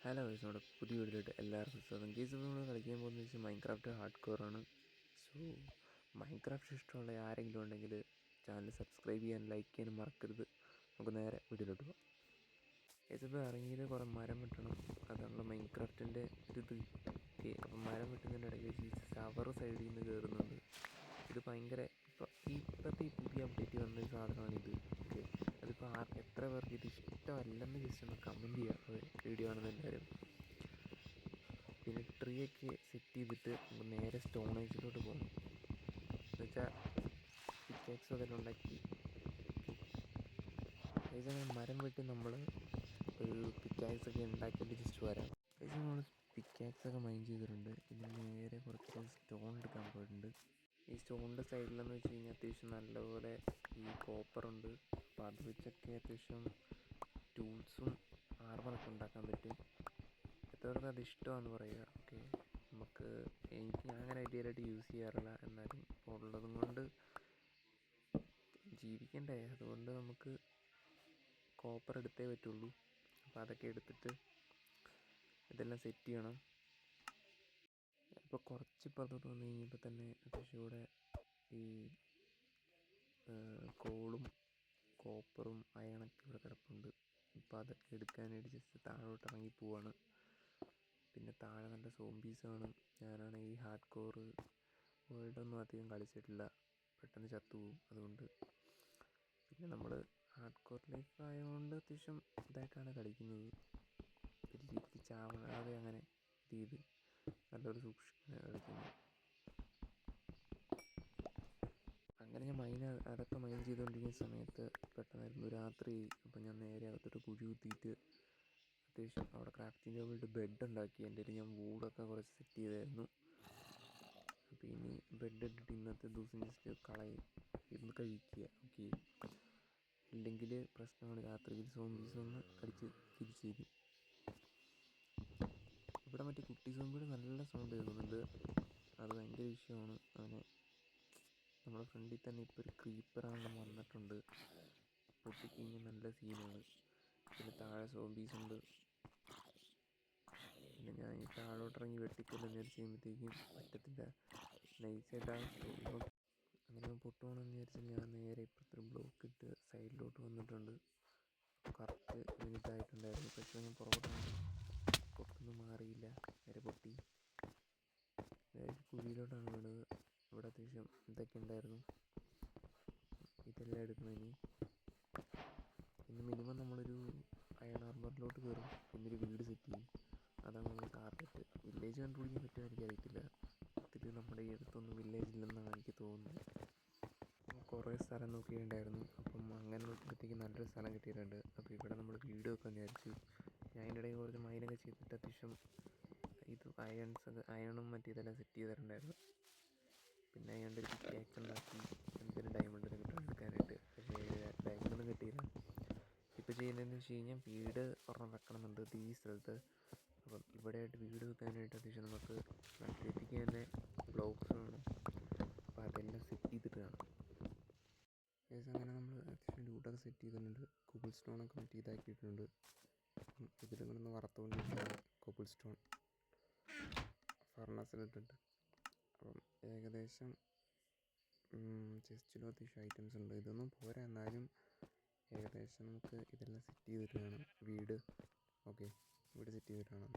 Hello guys, നമ്മുടെ പുതിയ വീഡിയോയിലോട്ട് എല്ലാവർക്കും സ്വാഗതം. ഗൈസ്, ഇപ്പോൾ നമ്മൾ കളിക്കാൻ പോകുന്നത് വെച്ചാൽ മൈൻക്രാഫ്റ്റ് ഹാർഡ് കോറാണ്. സോ മൈൻക്രാഫ്റ്റ് ഇഷ്ടമുള്ള ആരെങ്കിലും ഉണ്ടെങ്കിൽ ചാനൽ സബ്സ്ക്രൈബ് ചെയ്യാൻ, ലൈക്ക് ചെയ്യാനും മറക്കരുത്. നമുക്ക് നേരെ വീഡിയോയിലോട്ട് പോകാം. ഗൈസ്, ഇപ്പോൾ ഇറങ്ങിയത് കുറേ മരം വെട്ടണം, അതാണല്ലോ മൈൻക്രാഫ്റ്റിൻ്റെ ഒരിത്. അപ്പം മരം വെട്ടുന്നതിൻ്റെ ഇടയ്ക്ക് വെച്ച് ഷവർ സൈഡിൽ നിന്ന് കയറുന്നുണ്ട്. ഇത് ഭയങ്കര ഇപ്പോഴത്തെ ഈ പുതിയ അപ്ഡേറ്റ് വന്നൊരു സാധനമാണിത്. ഓക്കെ, അതിപ്പോൾ എത്ര പേർക്ക് ഇത് ഇഷ്ടമല്ലെന്ന് ജസ്റ്റ് ഒന്ന് കമൻറ്റ് ചെയ്യുക വീഡിയോ ആണെന്ന് എല്ലാവരും. പിന്നെ ട്രീ ഒക്കെ സെറ്റ് ചെയ്തിട്ട് നമുക്ക് നേരെ സ്റ്റോൺ ഏജിലോട്ട് പോകണം. എന്ന് വെച്ചാൽ പിക്കാക്സ് അതെല്ലാം ഉണ്ടാക്കി അങ്ങനെ മരം വെട്ടി നമ്മൾ ഒരു പിക്കാക്സ് ഒക്കെ ഉണ്ടാക്കിയിട്ട് ജസ്റ്റ് വരാം. നമ്മൾ പിക്കാക്സൊക്കെ മൈൻഡ് ചെയ്തിട്ടുണ്ട്. ഇനി നേരെ കുറച്ച് സ്റ്റോൺ എടുക്കാൻ പോയിട്ടുണ്ട്. ഈ സ്റ്റോണിൻ്റെ സൈഡിലെന്ന് വെച്ച് കഴിഞ്ഞാൽ അത്യാവശ്യം നല്ലപോലെ ഈ കോപ്പറുണ്ട്. അപ്പോൾ അത് വെച്ചൊക്കെ അത്യാവശ്യം ടൂൾസും ആർമറൊക്കെ ഉണ്ടാക്കാൻ പറ്റും. എത്രവർക്ക് അത് ഇഷ്ടമാണെന്ന് പറയുക. ഓക്കെ, ഞാൻ അങ്ങനെ ഐഡിയലായിട്ട് യൂസ് ചെയ്യാറില്ല, എന്നാലും ഇപ്പോൾ ഉള്ളതും കൊണ്ട് ജീവിക്കണ്ടേ, അതുകൊണ്ട് നമുക്ക് കോപ്പർ എടുത്തേ പറ്റുള്ളൂ. അപ്പോൾ അതൊക്കെ എടുത്തിട്ട് ഇതെല്ലാം സെറ്റ് ചെയ്യണം. ഇപ്പോൾ കുറച്ച് പുറത്തോട്ട് വന്നു കഴിഞ്ഞപ്പോൾ തന്നെ അത്യാവശ്യം ഇവിടെ ഈ കോളും കോപ്പറും അയണൊക്കെ ഇവിടെ കിടപ്പുണ്ട്. ഇപ്പോൾ അതൊക്കെ എടുക്കാനായിട്ട് ജസ്റ്റ് താഴോട്ട് ഇറങ്ങി പോവാണ്. പിന്നെ താഴെ നല്ല സോംബീസാണ്. ഞാനാണ് ഈ ഹാർഡ് കോർ വേൾഡൊന്നും അധികം കളിച്ചിട്ടില്ല, പെട്ടെന്ന് ചത്തുപോകും. അതുകൊണ്ട് പിന്നെ നമ്മൾ ഹാർഡ് കോർ ലൈഫ് ആയതുകൊണ്ട് അത്യാവശ്യം ഇതായിട്ടാണ് കളിക്കുന്നത്. വലിയ രീതിക്ക് ചാവാതെ അങ്ങനെ ഇത് ചെയ്ത് നല്ലൊരു സൂക്ഷിക്കാനാണ് കളിക്കുന്നത്. അങ്ങനെ ഞാൻ അതൊക്കെ മൈൻ ചെയ്തുകൊണ്ടിരിക്കുന്ന സമയത്ത് പെട്ടെന്നായിരുന്നു രാത്രി. അപ്പോൾ ഞാൻ നേരെ അകത്തോട്ട് കുഴി കുത്തിയിട്ട് അത്യാവശ്യം അവിടെ ക്രാഫ്റ്റിംഗ് ടേബിളിൽ ബെഡ് ഉണ്ടാക്കി. എൻ്റെ കയ്യിൽ ഞാൻ വൂഡൊക്കെ കുറച്ച് സെറ്റ് ചെയ്തായിരുന്നു. അപ്പോൾ ഇനി ബെഡ് ഇട്ടിട്ട് ഇന്നത്തെ ദിവസം ജസ്റ്റ് ഇരുന്ന് കഴിക്കുക. ഓക്കെ, ഇല്ലെങ്കിൽ പ്രശ്നമാണ്, രാത്രിയിൽ സോംബീസ് ഒന്ന് കടിച്ച് തിരിച്ചു തരും. ഇവിടെ മറ്റേ കുട്ടി സോംബിയുടെ നല്ല സൗണ്ട് കേൾക്കുന്നുണ്ട്, അത് ഭയങ്കര വിഷയമാണ്. അവനെ നമ്മുടെ ഫ്രണ്ടിൽ തന്നെ ഇപ്പോൾ ഒരു ക്രീപ്പറാണെന്ന് വന്നിട്ടുണ്ട്, പൊട്ടിക്കഴിഞ്ഞാൽ നല്ല സീനാണ്. പിന്നെ താഴെ സോംബീസ് ഉണ്ട്. പിന്നെ ഞാൻ ഈ താഴോട്ടിറങ്ങി വെട്ടിക്കൊല്ലെന്ന് വിചാരിച്ച് കഴിയുമ്പോഴത്തേക്കും പറ്റത്തില്ല, നൈസായിട്ടാണ് നോക്കി. അങ്ങനെ പൊട്ടുവാണെന്ന് വിചാരിച്ച് ഞാൻ നേരെ ഇപ്പുറത്തൊരു ബ്ലോക്ക് ഇട്ട് സൈഡിലോട്ട് വന്നിട്ടുണ്ട്. കറക്റ്റ് ഇതായിട്ടുണ്ടായിരുന്നു, പക്ഷേ ഞാൻ പുറകോട്ട് പൊട്ടൊന്നും മാറിയില്ല, നേരെ പൊട്ടി നേരെ കുഴിയിലോട്ടാണ് വീണത്. ഇവിടെ അത്യാവശ്യം ഇതൊക്കെ ഉണ്ടായിരുന്നു, ഇതെല്ലാം എടുക്കണം. ഇനി മിനിമം നമ്മളൊരു അയൺ ആർമറിലോട്ട് കയറും, പിന്നൊരു വീട് സെറ്റ് ചെയ്യും. അതാണ് നമ്മൾ ടാർഗറ്റ്. വില്ലേജ് കണ്ടുപിടിക്കാൻ പറ്റുമോ എനിക്കറിയത്തില്ല. ഇതിൽ നമ്മുടെ ഈ അടുത്തൊന്നും വില്ലേജ് ഇല്ലെന്നാണ് എനിക്ക് തോന്നുന്നത്. കുറേ സ്ഥലം നോക്കിയിട്ടുണ്ടായിരുന്നു, അപ്പം അങ്ങനെ നോക്കിയപ്പോഴത്തേക്ക് നല്ലൊരു സ്ഥലം കിട്ടിയിട്ടുണ്ട്. അപ്പോൾ ഇവിടെ നമ്മൾ വീട് വെക്കാൻ വിചാരിച്ചു. ഞാൻ അതിൻ്റെ ഇടയിൽ കുറച്ച് മൈനൊക്കെ ചെയ്തിട്ട് അത്യാവശ്യം ഇത് അയണും ഇതെല്ലാം സെറ്റ് ചെയ്തിട്ടുണ്ടായിരുന്നു. പിന്നെ അയാളുടെ ഒരു പിക്കാക്സ് ഉണ്ടാക്കി എന്തെങ്കിലും ഡയമണ്ടിന് കിട്ടാൻ എടുക്കാനായിട്ട്. പക്ഷേ ഡയമണ്ടൊന്നും കിട്ടിയില്ല. ഇപ്പോൾ ചെയ്യുന്നതെന്ന് വെച്ച് കഴിഞ്ഞാൽ വീട് ഒരെണ്ണം വെക്കണമെന്നുണ്ട് ഈ സ്ഥലത്ത്. അപ്പം ഇവിടെയായിട്ട് വീട് വെക്കാനായിട്ട് അത്യാവശ്യം നമുക്ക് നല്ല രീതിക്ക് തന്നെ ബ്ലോക്സ് വേണം. അപ്പോൾ അതെല്ലാം സെറ്റ് ചെയ്തിട്ട് കാണാം. ഏകദേശം അങ്ങനെ നമ്മൾ അത്യാവശ്യം ലൂട്ടൊക്കെ സെറ്റ് ചെയ്തിട്ടുണ്ട്. കോബിൾ സ്റ്റോണൊക്കെ മറ്റേ ഇതാക്കിയിട്ടുണ്ട്. ഇതിലിങ്ങനെ വറുത്തുകൊണ്ടിരിക്കുകയാണ് കോബിൾ സ്റ്റോൺ ഫർണസിലിട്ടിട്ട്. അപ്പം ഏകദേശം ചെസ്റ്റിലും അത്യാവശ്യം ഐറ്റംസ് ഉണ്ട്. ഇതൊന്നും പോരാ, എന്നാലും ഏകദേശം നമുക്ക് ഇതെല്ലാം സെറ്റ് ചെയ്തിട്ട് വേണം വീട്. ഓക്കെ, വീട് സെറ്റ് ചെയ്തിട്ട് വേണം.